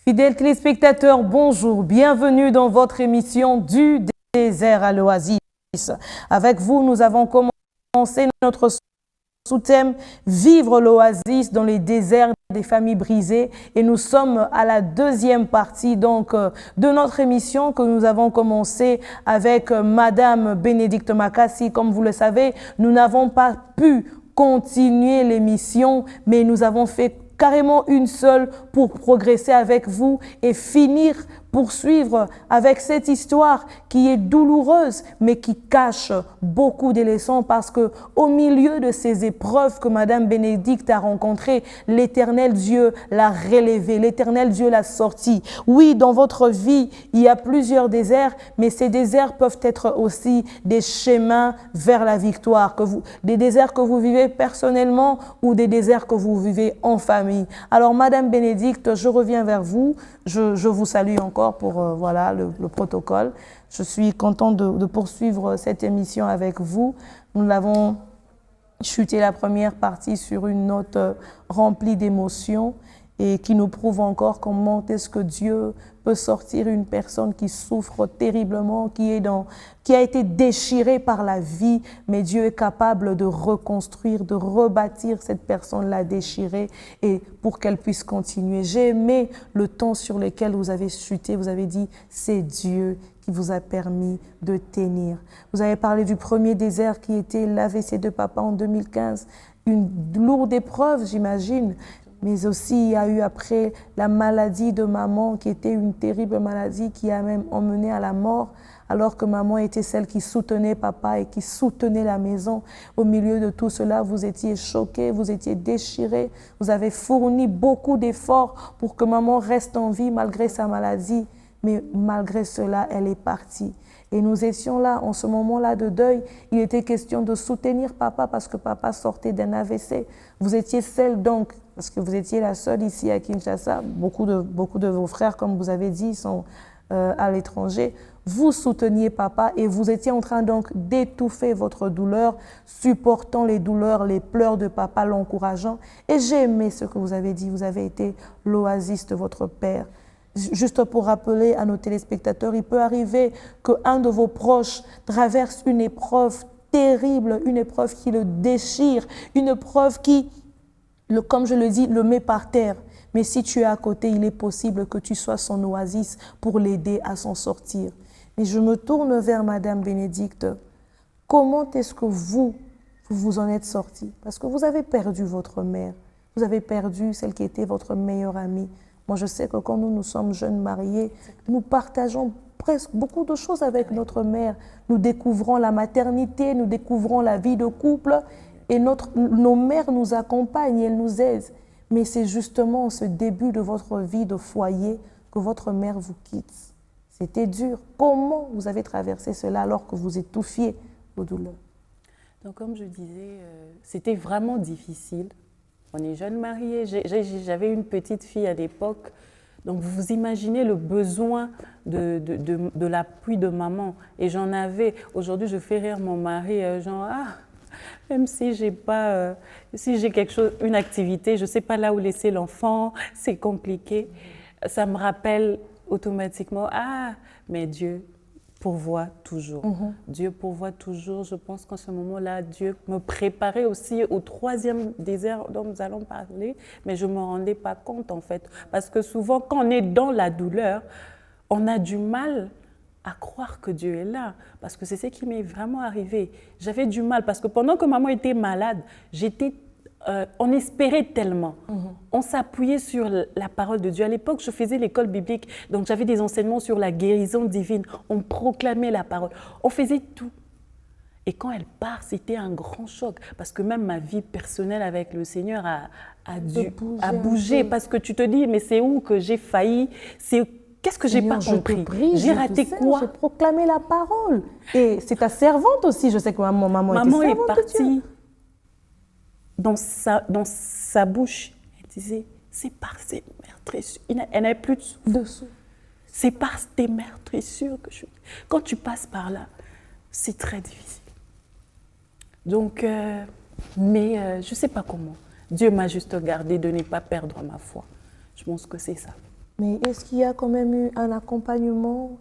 Fidèles téléspectateurs, bonjour, bienvenue dans votre émission du désert à l'oasis. Avec vous, nous avons commencé notre sous-thème « Vivre l'oasis dans les déserts des familles brisées » et nous sommes à la deuxième partie donc de notre émission que nous avons commencé avec Madame Bénédicte Makassi. Comme vous le savez, nous n'avons pas pu continuer l'émission, mais nous avons fait carrément une seule pour progresser avec vous et finir, poursuivre avec cette histoire qui est douloureuse mais qui cache beaucoup de leçons parce que au milieu de ces épreuves que Madame Bénédicte a rencontrées, l'Éternel Dieu l'a relevée, l'Éternel Dieu l'a sortie. Oui, dans votre vie, il y a plusieurs déserts, mais ces déserts peuvent être aussi des chemins vers la victoire, des déserts que vous vivez personnellement ou des déserts que vous vivez en famille. Alors, Madame Bénédicte, je reviens vers vous. Je vous salue encore pour voilà, le protocole. Je suis contente de poursuivre cette émission avec vous. Nous l'avons chuté la première partie sur une note remplie d'émotions et qui nous prouve encore comment est-ce que Dieu peut sortir une personne qui souffre terriblement, qui a été déchirée par la vie, mais Dieu est capable de reconstruire, de rebâtir cette personne-là déchirée et pour qu'elle puisse continuer. J'ai aimé le temps sur lequel vous avez chuté, vous avez dit « c'est Dieu qui vous a permis de tenir ». Vous avez parlé du premier désert qui était l'AVC de papa en 2015, une lourde épreuve, j'imagine. Mais aussi, il y a eu après la maladie de maman qui était une terrible maladie qui a même emmené à la mort, alors que maman était celle qui soutenait papa et qui soutenait la maison. Au milieu de tout cela, vous étiez choqués, vous étiez déchirés, vous avez fourni beaucoup d'efforts pour que maman reste en vie malgré sa maladie. Mais malgré cela, elle est partie. Et nous étions là, en ce moment-là de deuil, il était question de soutenir papa parce que papa sortait d'un AVC. Vous étiez seule donc, parce que vous étiez la seule ici à Kinshasa. Beaucoup de vos frères, comme vous avez dit, sont à l'étranger. Vous souteniez papa et vous étiez en train donc d'étouffer votre douleur, supportant les douleurs, les pleurs de papa, l'encourageant. Et j'ai aimé ce que vous avez dit, vous avez été l'oasis de votre père. Juste pour rappeler à nos téléspectateurs, il peut arriver qu'un de vos proches traverse une épreuve terrible, une épreuve qui le déchire, une épreuve qui, comme je le dis, le met par terre. Mais si tu es à côté, il est possible que tu sois son oasis pour l'aider à s'en sortir. Mais je me tourne vers Madame Bénédicte. Comment est-ce que vous vous en êtes sortie? Parce que vous avez perdu votre mère. Vous avez perdu celle qui était votre meilleure amie. Moi, je sais que quand nous sommes jeunes mariés, nous partageons presque beaucoup de choses avec notre mère. Nous découvrons la maternité, nous découvrons la vie de couple et nos mères nous accompagnent, elles nous aident. Mais c'est justement ce début de votre vie de foyer que votre mère vous quitte. C'était dur. Comment vous avez traversé cela alors que vous étouffiez vos douleurs? Donc, comme je disais, c'était vraiment difficile. On est jeunes mariés, j'avais une petite fille à l'époque, donc vous imaginez le besoin de l'appui de maman. Et j'en avais, aujourd'hui je fais rire mon mari, genre, même si j'ai pas, si j'ai quelque chose, une activité, je sais pas là où laisser l'enfant, c'est compliqué. Ça me rappelle automatiquement, mais Dieu pourvoit toujours. Dieu pourvoit toujours. Je pense qu'en ce moment-là, Dieu me préparait aussi au troisième désert dont nous allons parler, mais je ne me rendais pas compte en fait. Parce que souvent, quand on est dans la douleur, on a du mal à croire que Dieu est là. Parce que c'est ce qui m'est vraiment arrivé. J'avais du mal parce que pendant que maman était malade, on espérait tellement. On s'appuyait sur la parole de Dieu. À l'époque, je faisais l'école biblique, donc j'avais des enseignements sur la guérison divine. On proclamait la parole. On faisait tout. Et quand elle part, c'était un grand choc, parce que même ma vie personnelle avec le Seigneur a bougé, parce que tu te dis, mais c'est où que j'ai failli? Qu'est-ce que j'ai pas compris? J'ai raté quoi? J'ai proclamé la parole. Et c'est ta servante aussi, je sais que maman était servante est partie. Dans sa bouche, elle disait, c'est par ces meurtrissures. Elle n'avait plus de sous. C'est par tes meurtrissures que je... Quand tu passes par là, c'est très difficile. Donc, je ne sais pas comment. Dieu m'a juste gardé de ne pas perdre ma foi. Je pense que c'est ça. Mais est-ce qu'il y a quand même eu un accompagnement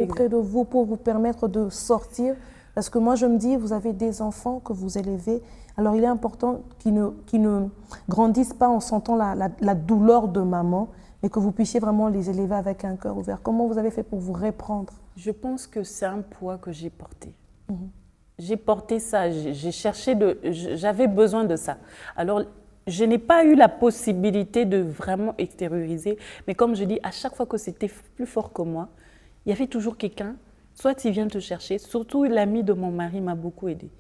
auprès de vous pour vous permettre de sortir? Parce que moi, je me dis, vous avez des enfants que vous élevez. Alors, il est important qu'ils ne grandissent pas en sentant la douleur de maman, mais que vous puissiez vraiment les élever avec un cœur ouvert. Comment vous avez fait pour vous reprendre? Je pense que c'est un poids que j'ai porté. J'ai porté ça, j'avais besoin de ça. Alors, je n'ai pas eu la possibilité de vraiment extérioriser, mais comme je dis, à chaque fois que c'était plus fort que moi, il y avait toujours quelqu'un, soit il vient te chercher, surtout l'ami de mon mari m'a beaucoup aidé.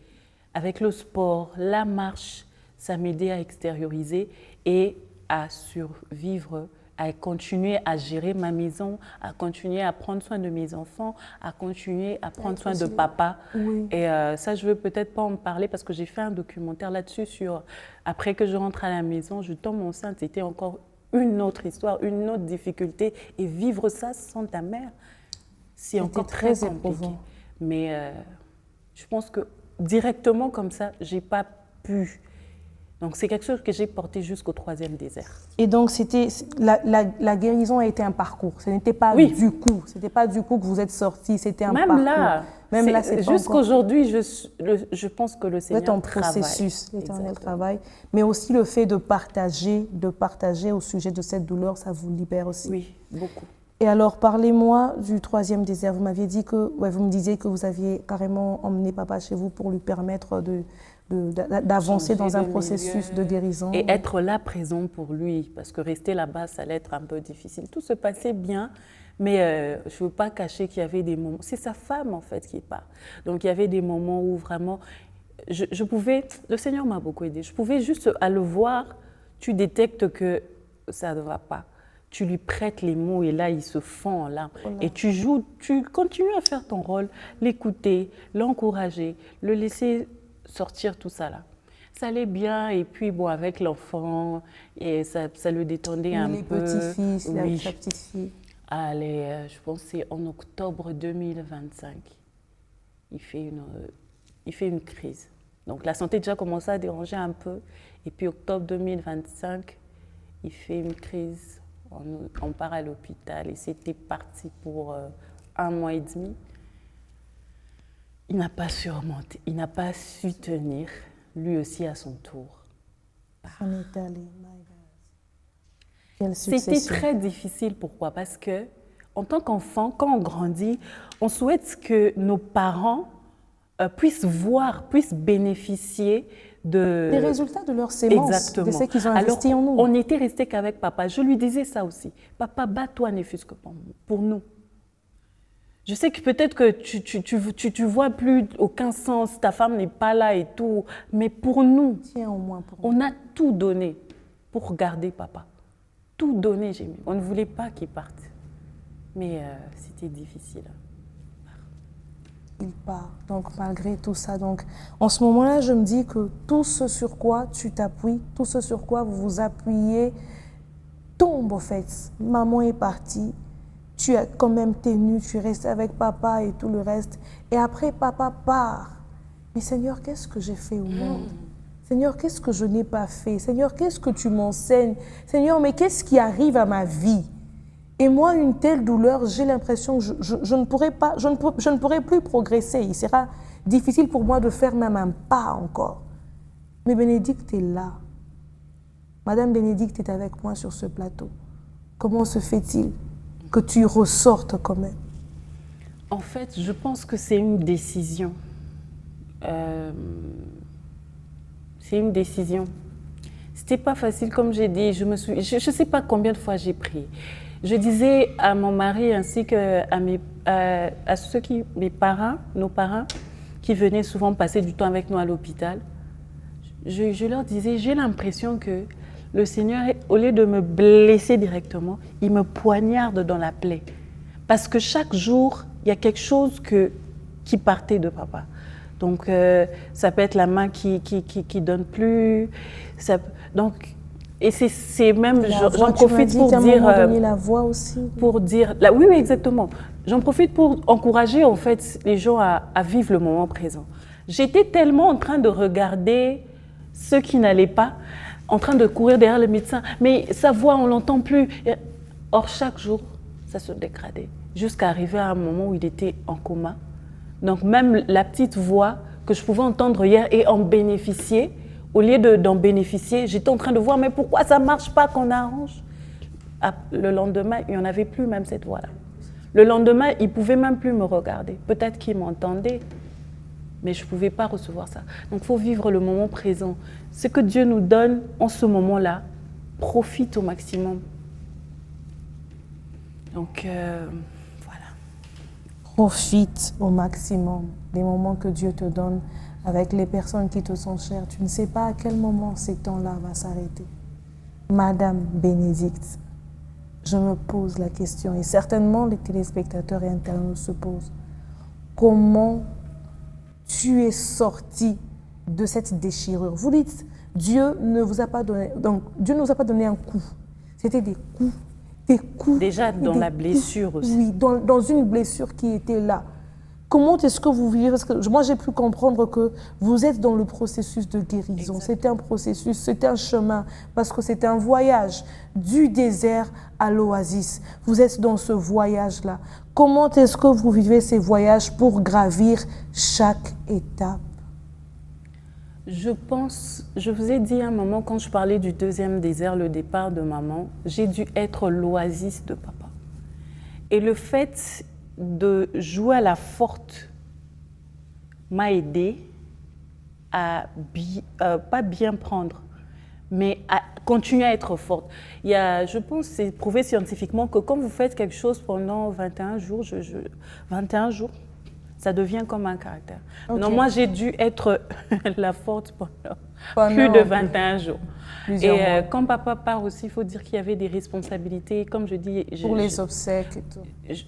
Avec le sport, la marche, ça m'aidait à extérioriser et à survivre, à continuer à gérer ma maison, à continuer à prendre soin de mes enfants, à continuer à prendre soin de papa. Oui. Et ça, je ne veux peut-être pas en parler parce que j'ai fait un documentaire là-dessus sur, après que je rentre à la maison, je tombe enceinte, c'était encore une autre histoire, une autre difficulté. Et vivre ça sans ta mère, c'est encore très compliqué. Mais je pense que directement comme ça, je n'ai pas pu. Donc, c'est quelque chose que j'ai porté jusqu'au 3e désert. Et donc, la guérison a été un parcours. Ce n'était pas du coup. Ce n'était pas du coup que vous êtes sortis. C'était un parcours. Même là, c'est jusqu'aujourd'hui, je pense que le Seigneur en processus, l'Éternel travaille. Mais aussi le fait de partager au sujet de cette douleur, ça vous libère aussi. Oui, beaucoup. Et alors, parlez-moi du 3e désert. Vous m'aviez dit vous me disiez que vous aviez carrément emmené papa chez vous pour lui permettre d'avancer dans un processus de guérison. Et être là présent pour lui, parce que rester là-bas, ça allait être un peu difficile. Tout se passait bien, mais je ne veux pas cacher qu'il y avait des moments... C'est sa femme, en fait, qui part. Donc, il y avait des moments où vraiment... Je pouvais... Le Seigneur m'a beaucoup aidé. Je pouvais juste, à le voir, tu détectes que ça ne va pas. Tu lui prêtes les mots et là, il se fond en larmes. Voilà. Et tu joues, tu continues à faire ton rôle, l'écouter, l'encourager, le laisser sortir tout ça là. Ça allait bien et puis bon, avec l'enfant, et ça le détendait un peu. Les petits-fils, sa petite fille. Allez, je pense que c'est en octobre 2025. Il fait une crise. Donc la santé déjà commençait à déranger un peu. Et puis octobre 2025, il fait une crise. On part à l'hôpital et c'était parti pour 1 mois et demi. Il n'a pas surmonté, il n'a pas su tenir, lui aussi à son tour. On est allé, C'était très difficile, pourquoi? Parce que, en tant qu'enfant, quand on grandit, on souhaite que nos parents puissent bénéficier des résultats de leurs sémences, de ce qu'ils ont investi en nous. On n'était resté qu'avec papa. Je lui disais ça aussi. Papa, bats-toi, ne fût-ce que pour nous. Je sais que peut-être que tu vois plus aucun sens, ta femme n'est pas là et tout, mais pour nous, tiens, au moins pour on a tout donné pour garder papa. Tout donné, j'ai mis. On ne voulait pas qu'il parte. Mais c'était difficile. Il part. Donc, malgré tout ça, donc, en ce moment-là, je me dis que tout ce sur quoi tu t'appuies, tout ce sur quoi vous vous appuyez, tombe, au fait. Maman est partie, tu as quand même tenu, tu es resté avec papa et tout le reste. Et après, papa part. Mais Seigneur, qu'est-ce que j'ai fait au monde? Seigneur, qu'est-ce que je n'ai pas fait? Seigneur, qu'est-ce que tu m'enseignes? Seigneur, mais qu'est-ce qui arrive à ma vie? Et moi, une telle douleur, j'ai l'impression que je ne pourrai plus progresser. Il sera difficile pour moi de faire même un pas encore. Mais Bénédicte est là. Madame Bénédicte est avec moi sur ce plateau. Comment se fait-il que tu ressortes quand même? En fait, je pense que c'est une décision. C'est une décision. C'était pas facile, comme j'ai dit. Je ne sais pas combien de fois j'ai prié. Je disais à mon mari ainsi que à ceux nos parents, qui venaient souvent passer du temps avec nous à l'hôpital, je leur disais, j'ai l'impression que le Seigneur, au lieu de me blesser directement, il me poignarde dans la plaie. Parce que chaque jour, il y a quelque chose qui partait de papa. Donc, ça peut être la main qui donne plus. Et c'est même, j'en profite pour dire... la voix aussi. Pour dire... oui, exactement. J'en profite pour encourager, en fait, les gens à vivre le moment présent. J'étais tellement en train de regarder ceux qui n'allaient pas, en train de courir derrière le médecin. Mais sa voix, on ne l'entend plus. Or, chaque jour, ça se dégradait, jusqu'à arriver à un moment où il était en coma. Donc, même la petite voix que je pouvais entendre hier et en bénéficier, au lieu d'en bénéficier, j'étais en train de voir, mais pourquoi ça ne marche pas qu'on arrange? Le lendemain, il n'y en avait plus même cette voix-là. Le lendemain, il ne pouvait même plus me regarder. Peut-être qu'il m'entendait, mais je ne pouvais pas recevoir ça. Donc, il faut vivre le moment présent. Ce que Dieu nous donne en ce moment-là, profite au maximum. Donc, voilà. Profite au maximum des moments que Dieu te donne avec les personnes qui te sont chères. Tu ne sais pas à quel moment ces temps-là vont s'arrêter. Madame Bénédicte, je me pose la question, et certainement les téléspectateurs et internautes se posent. Comment tu es sorti de cette déchirure? Vous dites, Dieu ne vous a pas donné, donc Dieu ne vous a pas donné un coup. C'était des coups. Déjà dans la blessure aussi. Oui, dans une blessure qui était là. Comment est-ce que vous vivez? Parce que moi, j'ai pu comprendre que vous êtes dans le processus de guérison. C'était un processus, c'était un chemin, parce que c'était un voyage du désert à l'oasis. Vous êtes dans ce voyage-là. Comment est-ce que vous vivez ces voyages pour gravir chaque étape? Je pense, je vous ai dit à un moment, quand je parlais du deuxième désert, le départ de maman, j'ai dû être l'oasis de papa. Et le fait de jouer à la forte m'a aidé à pas bien prendre, mais à continuer à être forte. Il y a, je pense, c'est prouvé scientifiquement que quand vous faites quelque chose pendant 21 jours, 21 jours, ça devient comme un caractère. Okay. Non, moi, j'ai dû être la forte pendant plus de 21 jours. Et quand papa part aussi, il faut dire qu'il y avait des responsabilités. Comme je dis... Pour les obsèques et tout.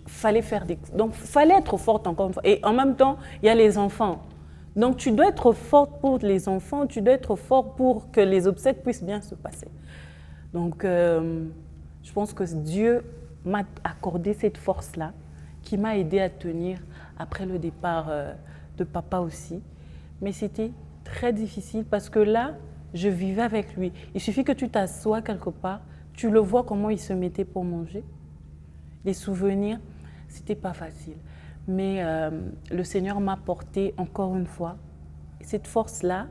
Fallait faire des... Donc, il fallait être forte encore une fois. Et en même temps, il y a les enfants. Donc, tu dois être forte pour les enfants, tu dois être fort pour que les obsèques puissent bien se passer. Donc, je pense que Dieu m'a accordé cette force-là qui m'a aidé à tenir après le départ de papa aussi. Mais c'était très difficile parce que là, je vivais avec lui. Il suffit que tu t'assoies quelque part, tu le vois comment il se mettait pour manger. Les souvenirs, c'était pas facile. Mais le Seigneur m'a porté encore une fois. Cette force-là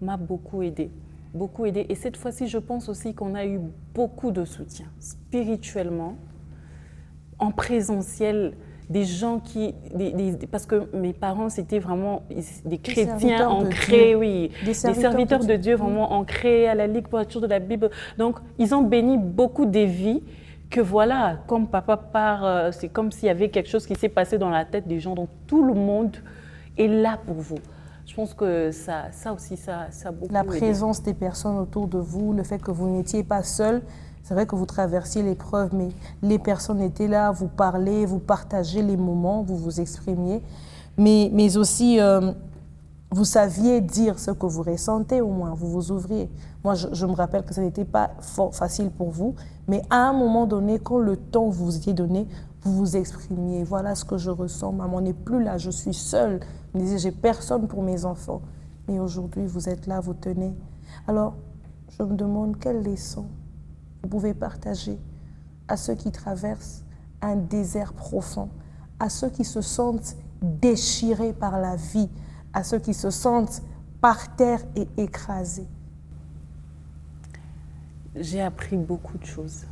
m'a beaucoup aidée. Beaucoup aidée. Et cette fois-ci, je pense aussi qu'on a eu beaucoup de soutien spirituellement, en présentiel. Des gens qui... parce que mes parents, c'était vraiment des chrétiens ancrés, oui. Des serviteurs de Dieu vraiment ancrés à la Ligue pour la lecture de la Bible. Donc, ils ont béni beaucoup des vies que voilà, comme papa part, c'est comme s'il y avait quelque chose qui s'est passé dans la tête des gens. Donc, tout le monde est là pour vous. Je pense que ça aussi, ça a beaucoup La présence des personnes autour de vous, le fait que vous n'étiez pas seul. C'est vrai que vous traversiez l'épreuve, mais les personnes étaient là, vous parlez, vous partagez les moments, vous vous exprimiez. Mais aussi, vous saviez dire ce que vous ressentez au moins, vous vous ouvriez. Moi, je me rappelle que ça n'était pas facile pour vous, mais à un moment donné, quand le temps vous était donné, vous vous exprimiez. Voilà ce que je ressens, maman n'est plus là, je suis seule. Vous me disiez, j'ai personne pour mes enfants. Mais aujourd'hui, vous êtes là, vous tenez. Alors, je me demande quelle leçon vous pouvez partager à ceux qui traversent un désert profond, à ceux qui se sentent déchirés par la vie, à ceux qui se sentent par terre et écrasés. J'ai appris beaucoup de choses.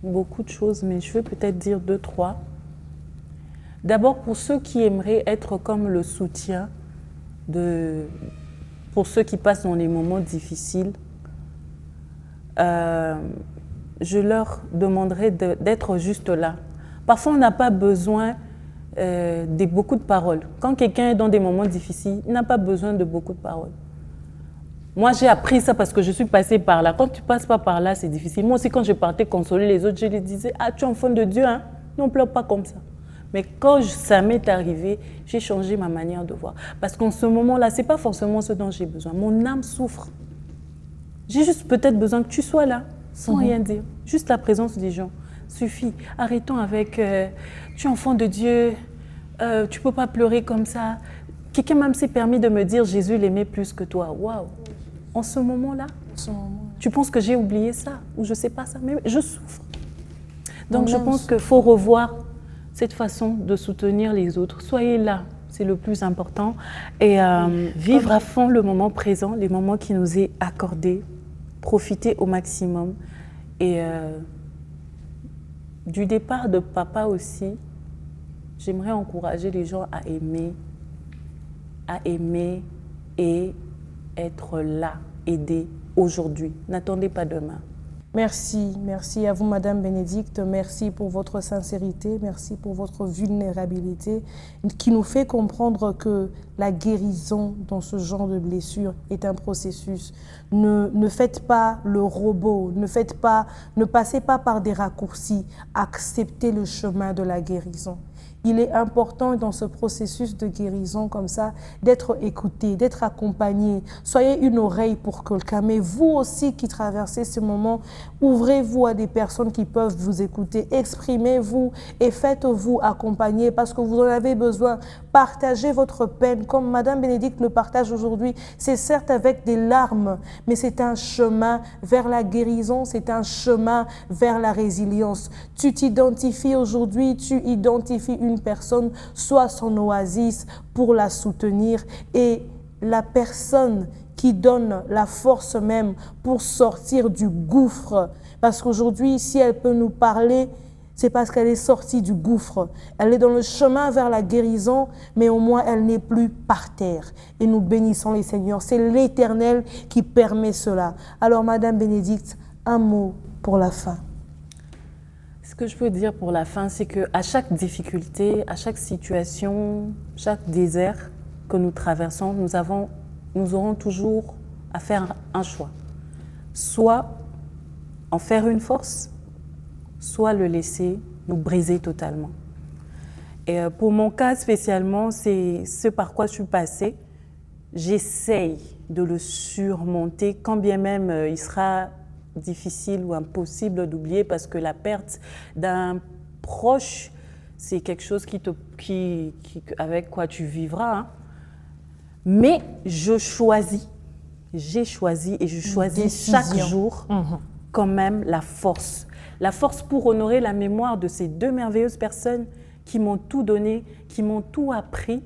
Beaucoup de choses, mais je vais peut-être dire 2, 3. D'abord, pour ceux qui aimeraient être comme le soutien, pour ceux qui passent dans les moments difficiles, je leur demanderai d'être juste là. Parfois, on n'a pas besoin de beaucoup de paroles. Quand quelqu'un est dans des moments difficiles, il n'a pas besoin de beaucoup de paroles. Moi, j'ai appris ça parce que je suis passée par là. Quand tu ne passes pas par là, c'est difficile. Moi aussi, quand je partais consoler les autres, je les disais « Ah, tu es enfant de Dieu, hein? Non, pleure pas comme ça. » Mais quand ça m'est arrivé, j'ai changé ma manière de voir. Parce qu'en ce moment-là, ce n'est pas forcément ce dont j'ai besoin. Mon âme souffre. J'ai juste peut-être besoin que tu sois là, sans rien dire. Juste la présence des gens suffit. Arrêtons avec tu es enfant de Dieu, tu ne peux pas pleurer comme ça. Quelqu'un même s'est permis de me dire Jésus l'aimait plus que toi. Waouh! En ce moment-là, Tu penses que j'ai oublié ça ou je ne sais pas ça, mais je souffre. Donc je pense qu'il faut revoir cette façon de soutenir les autres. Soyez là, c'est le plus important. Et vivre à fond le moment présent, les moments qui nous est accordés, profiter au maximum. Et du départ de papa aussi, j'aimerais encourager les gens à aimer et être là, aider aujourd'hui. N'attendez pas demain. Merci à vous, Madame Bénédicte. Merci pour votre sincérité, merci pour votre vulnérabilité qui nous fait comprendre que la guérison dans ce genre de blessure est un processus. Ne faites pas le robot, ne passez pas par des raccourcis, acceptez le chemin de la guérison. Il est important dans ce processus de guérison comme ça d'être écouté, d'être accompagné. Soyez une oreille pour quelqu'un, mais vous aussi qui traversez ce moment, ouvrez-vous à des personnes qui peuvent vous écouter. Exprimez-vous et faites-vous accompagner parce que vous en avez besoin. Partagez votre peine comme Madame Bénédicte le partage aujourd'hui. C'est certes avec des larmes, mais c'est un chemin vers la guérison, c'est un chemin vers la résilience. Tu t'identifies aujourd'hui, tu identifies une personne, sois son oasis pour la soutenir et la personne qui donne la force même pour sortir du gouffre. Parce qu'aujourd'hui, si elle peut nous parler, c'est parce qu'elle est sortie du gouffre. Elle est dans le chemin vers la guérison, mais au moins elle n'est plus par terre. Et nous bénissons les Seigneurs. C'est l'Éternel qui permet cela. Alors, Madame Bénédicte, un mot pour la fin. Ce que je peux dire pour la fin, c'est qu'à chaque difficulté, à chaque situation, chaque désert que nous traversons, nous aurons toujours à faire un choix. Soit en faire une force, soit le laisser nous briser totalement. Et pour mon cas spécialement, c'est ce par quoi je suis passée. J'essaye de le surmonter, quand bien même il sera difficile ou impossible d'oublier, parce que la perte d'un proche, c'est quelque chose avec quoi tu vivras. Hein. Mais j'ai choisi et je choisis chaque jour quand même la force. La force pour honorer la mémoire de ces deux merveilleuses personnes qui m'ont tout donné, qui m'ont tout appris,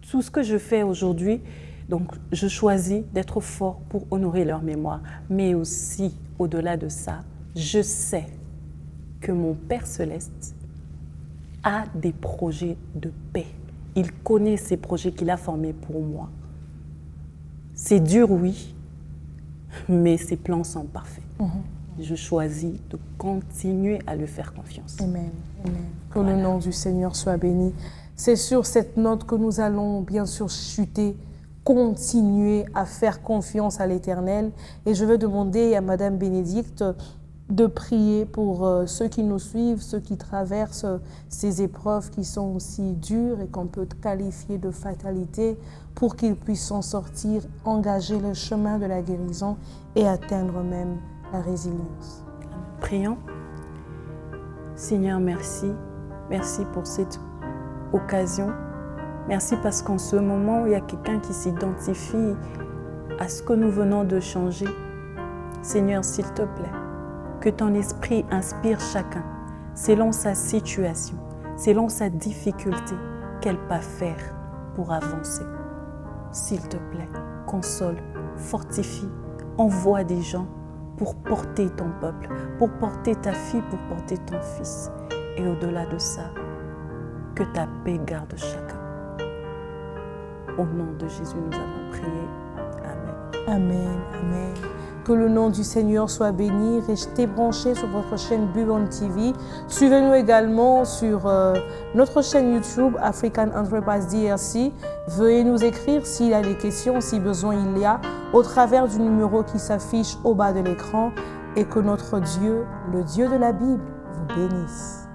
tout ce que je fais aujourd'hui. Donc, je choisis d'être fort pour honorer leur mémoire. Mais aussi, au-delà de ça, je sais que mon Père Céleste a des projets de paix. Il connaît ces projets qu'il a formés pour moi. C'est dur, oui, mais ses plans sont parfaits. Je choisis de continuer à lui faire confiance. Amen. Amen. Que le nom du Seigneur soit béni. C'est sur cette note que nous allons bien sûr chuter, continuer à faire confiance à l'Éternel. Et je vais demander à Madame Bénédicte de prier pour ceux qui nous suivent, ceux qui traversent ces épreuves qui sont aussi dures et qu'on peut qualifier de fatalité, pour qu'ils puissent s'en sortir, engager le chemin de la guérison et atteindre même la résilience. Prions. Seigneur, merci. Merci pour cette occasion. Merci parce qu'en ce moment, il y a quelqu'un qui s'identifie à ce que nous venons de changer. Seigneur, s'il te plaît, que ton esprit inspire chacun, selon sa situation, selon sa difficulté, quel pas faire pour avancer. S'il te plaît, console, fortifie, envoie des gens pour porter ton peuple, pour porter ta fille, pour porter ton fils. Et au-delà de ça, que ta paix garde chacun. Au nom de Jésus, nous avons prié. Amen. Amen, amen. Que le nom du Seigneur soit béni. Restez branchés sur votre chaîne Bubon TV. Suivez-nous également sur notre chaîne YouTube African Enterprise DRC. Veuillez nous écrire s'il y a des questions, si besoin il y a, au travers du numéro qui s'affiche au bas de l'écran. Et que notre Dieu, le Dieu de la Bible, vous bénisse.